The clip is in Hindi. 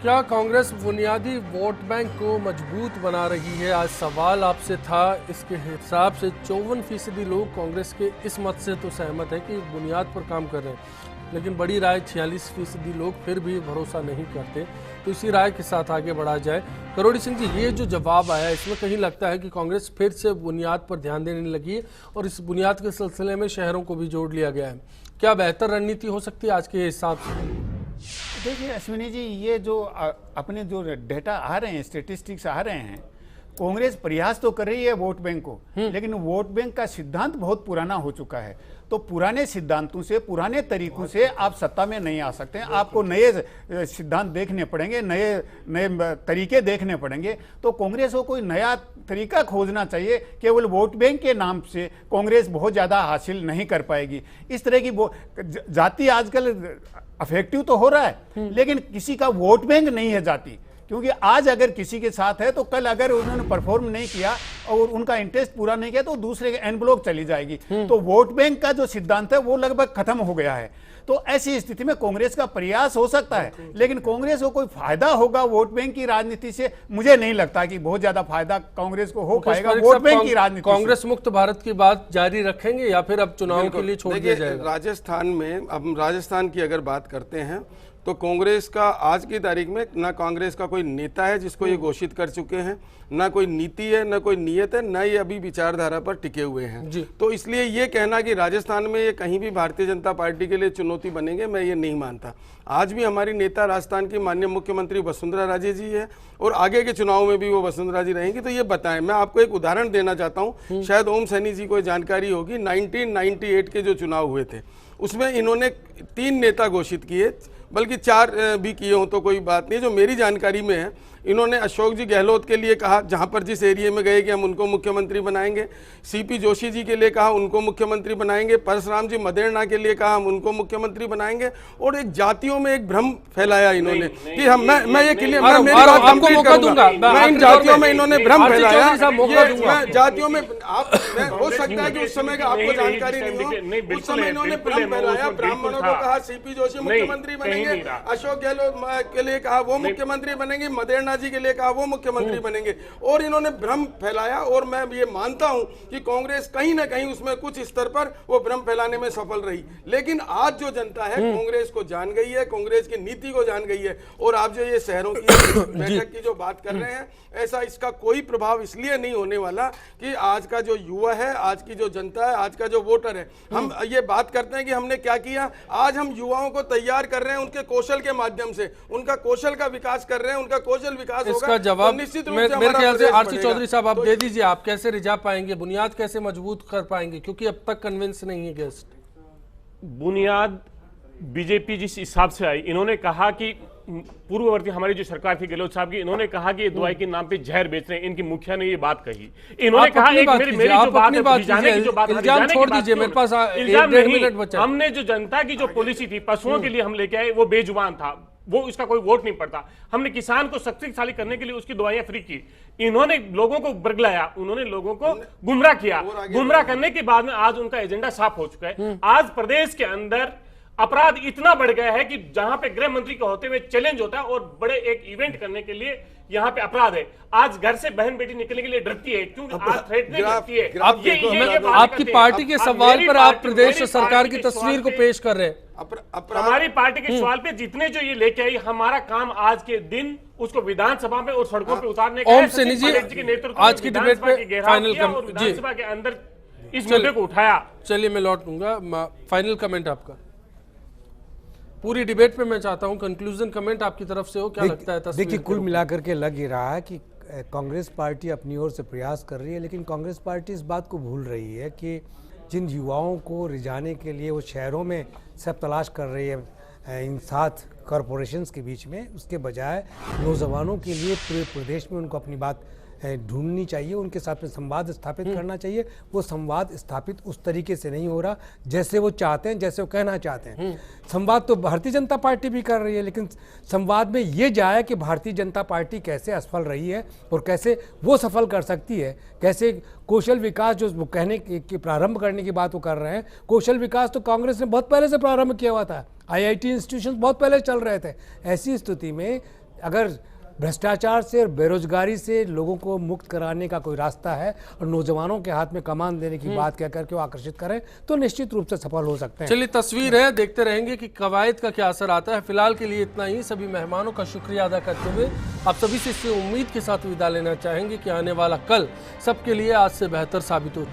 क्या कांग्रेस बुनियादी वोट बैंक को मजबूत बना रही है? आज सवाल आपसे था। इसके हिसाब से 54% लोग कांग्रेस के इस मत से तो सहमत है कि बुनियाद पर काम कर रहे हैं, लेकिन बड़ी राय 46% लोग फिर भी भरोसा नहीं करते। तो इसी राय के साथ आगे बढ़ा जाए। करोड़ी सिंह जी, ये जो जवाब आया इसमें कहीं लगता है कि कांग्रेस फिर से बुनियाद पर ध्यान देने लगी है और इस बुनियाद के सिलसिले में शहरों को भी जोड़ लिया गया है। क्या बेहतर रणनीति हो सकती है आज के हिसाब से? देखिए अश्विनी जी, ये जो अपने जो डेटा आ रहे हैं, स्टेटिस्टिक्स आ रहे हैं, कांग्रेस प्रयास तो कर रही है वोट बैंक को, लेकिन वोट बैंक का सिद्धांत बहुत पुराना हो चुका है। तो पुराने सिद्धांतों से, पुराने तरीकों से आप सत्ता में नहीं आ सकते हैं। आपको नए सिद्धांत देखने पड़ेंगे, नए नए तरीके देखने पड़ेंगे। तो कांग्रेस को कोई नया तरीका खोजना चाहिए। केवल वोट बैंक के नाम से कांग्रेस बहुत ज़्यादा हासिल नहीं कर पाएगी। इस तरह की जाति आजकल अफेक्टिव तो हो रहा है, लेकिन किसी का वोट बैंक नहीं है जाति। क्योंकि आज अगर किसी के साथ है तो कल अगर उन्होंने परफॉर्म नहीं किया और उनका इंटरेस्ट पूरा नहीं किया तो दूसरे के एन ब्लॉक चली जाएगी। तो वोट बैंक का जो सिद्धांत है वो लगभग खत्म हो गया है। तो ऐसी स्थिति में कांग्रेस का प्रयास हो सकता है, लेकिन कांग्रेस को कोई फायदा होगा वोट बैंक की राजनीति से? मुझे नहीं लगता कि बहुत ज्यादा फायदा कांग्रेस को हो पाएगा वोट बैंक की राजनीति। कांग्रेस मुक्त भारत की बात जारी रखेंगे या फिर अब चुनाव के लिए छोड़ दिया जाएगा? राजस्थान में, अब राजस्थान की अगर बात करते हैं तो कांग्रेस का आज की तारीख में ना कांग्रेस का कोई नेता है जिसको ये घोषित कर चुके हैं, ना कोई नीति है, ना कोई नियत है, ना ये अभी विचारधारा पर टिके हुए हैं। तो इसलिए ये कहना कि राजस्थान में ये कहीं भी भारतीय जनता पार्टी के लिए चुनौती बनेंगे, मैं ये नहीं मानता। आज भी हमारी नेता राजस्थान की माननीय मुख्यमंत्री वसुंधरा राजे जी है और आगे के चुनाव में भी वो वसुंधरा जी रहेंगी। तो ये बताएं, मैं आपको एक उदाहरण देना चाहता हूँ, शायद ओम सैनी जी को जानकारी होगी। 1998 के जो चुनाव हुए थे उसमें इन्होंने 3 नेता घोषित किए, बल्कि 4 भी किए हों तो कोई बात नहीं। जो मेरी जानकारी में है, इन्होंने अशोक जी गहलोत के लिए कहा, जहां पर जिस एरिया में गए कि हम उनको मुख्यमंत्री बनाएंगे। सीपी जोशी जी के लिए कहा उनको मुख्यमंत्री बनाएंगे। परशुराम जी मदेरणा के लिए कहा हम उनको मुख्यमंत्री बनाएंगे। और एक जातियों में एक भ्रम फैलाया इन्होंने कि हम मैं ये क्लियर, मैं मेरी बात कंप्लीट करूंगा। मैं इन जातियों में इन्होंने भ्रम फैलाया, ये जातियों में आप हो सकता है कि उस समय का आपको जानकारी नहीं हो, उस समय इन्होंने भ्रम फैलाया। ब्राह्मणों को कहा सीपी जोशी मुख्यमंत्री बनेंगे, अशोक गहलोत के लिए कहा वो मुख्यमंत्री बनेंगे, मदेरणा जी के लिए कहा वो मुख्यमंत्री बनेंगे, और इन्होंने भ्रम फैलाया। और मैं ये मानता हूं कि कांग्रेस कहीं ना कहीं उसमें कुछ स्तर पर वो भ्रम फैलाने में सफल रही। लेकिन आज जो जनता है कांग्रेस को जान गई है, कांग्रेस की नीति को जान गई है। और आप जो ये शहरों की बैठक की जो बात कर रहे हैं, ऐसा इसका कोई प्रभाव इसलिए नहीं होने वाला कि आज का जो युवा है, आज की जो जनता है, आज का जो वोटर है, हम ये बात करते हैं कि हमने क्या किया। आज हम युवाओं को तैयार कर रहे हैं उनके कौशल के माध्यम से, उनका कौशल का विकास कर रहे हैं, उनका कौशल विकास इसका होगा, जवाब तो निश्चित रूप से मेरे ख्याल से हमारा आरसी चौधरी साहब आप दे दीजिए। आप कैसे रिझा पाएंगे, बुनियाद कैसे मजबूत कर पाएंगे, क्योंकि अब तक कन्विंस नहीं है गेस्ट? बुनियाद बीजेपी जिस हिसाब से आई, इन्होंने कहा कि पूर्ववर्ती हमारी जो सरकार थी गहलोत साहब की, इन्होंने कहा कि ये दवाई के नाम पे जहर बेच रहे हैं। इनकी मुखिया ने ये बात कही। इन्होंने कहा एक मेरी जो बात है, इल्जाम छोड़ दीजिए, मेरे पास 1.5 मिनट बचा। हमने जो जनता की जो पॉलिसी थी पशुओं के लिए हम लेके आए, वो बेजुबान था, वो इसका कोई वोट नहीं पड़ता। हमने किसान को शक्तिशाली करने के लिए उसकी दवाइयां फ्री की। इन्होंने लोगों को बरगलाया, उन्होंने लोगों को गुमराह किया। गुमराह करने के बाद में आज उनका एजेंडा साफ हो चुका है। आज प्रदेश के अंदर अपराध इतना बढ़ गया है कि जहां पे गृह मंत्री के होते हुए चैलेंज होता है और बड़े एक इवेंट करने के लिए यहाँ पे अपराध है। आज घर से बहन बेटी निकलने के लिए डरती है, क्योंकि आज थ्रेटनिंग करती है। आपकी पार्टी के सवाल पर आप प्रदेश सरकार की तस्वीर को पेश कर रहे हैं। हमारी पार्टी के सवाल पे जितने जो ये लेके आई, हमारा काम आज के दिन उसको विधानसभा में और सड़कों पे उतारने का। ओम सैनी जी, आज की डिबेट पे फाइनल कमेंट विधानसभा के अंदर इस मुद्दे को उठाया। चलिए मैं लौट लूंगा, फाइनल कमेंट आपका पूरी डिबेट पे। मैं चाहता हूं कंक्लूजन कमेंट आपकी तरफ से हो, क्या लगता है? देखिए, कुल मिलाकर के लग ही रहा है कि कांग्रेस पार्टी अपनी ओर से प्रयास कर रही है, लेकिन कांग्रेस पार्टी इस बात को भूल रही है कि जिन युवाओं को रिझाने के लिए वो शहरों में सब तलाश कर रही है इन 7 कॉरपोरेशंस के बीच में, उसके बजाय नौजवानों के लिए पूरे प्रदेश में उनको अपनी बात ढूंढनी चाहिए, उनके साथ में संवाद स्थापित करना चाहिए। वो संवाद स्थापित उस तरीके से नहीं हो रहा जैसे वो चाहते हैं, जैसे वो कहना चाहते हैं। संवाद तो भारतीय जनता पार्टी भी कर रही है, लेकिन संवाद में ये जाए कि भारतीय जनता पार्टी कैसे असफल रही है और कैसे वो सफल कर सकती है, कैसे कौशल विकास जो वो कहने की प्रारंभ करने की बात वो कर रहे हैं। कौशल विकास तो कांग्रेस ने बहुत पहले से प्रारंभ किया हुआ था, IIT इंस्टीट्यूशन बहुत पहले चल रहे थे। ऐसी स्थिति में अगर भ्रष्टाचार से और बेरोजगारी से लोगों को मुक्त कराने का कोई रास्ता है और नौजवानों के हाथ में कमान देने की बात कह करके वो आकर्षित करें तो निश्चित रूप से सफल हो सकते हैं। चलिए, तस्वीर है, देखते रहेंगे कि कवायद का क्या असर आता है। फिलहाल के लिए इतना ही। सभी मेहमानों का शुक्रिया अदा करते हुए आप सभी से इस उम्मीद के साथ विदा लेना चाहेंगे कि आने वाला कल सबके लिए आज से बेहतर साबित हो।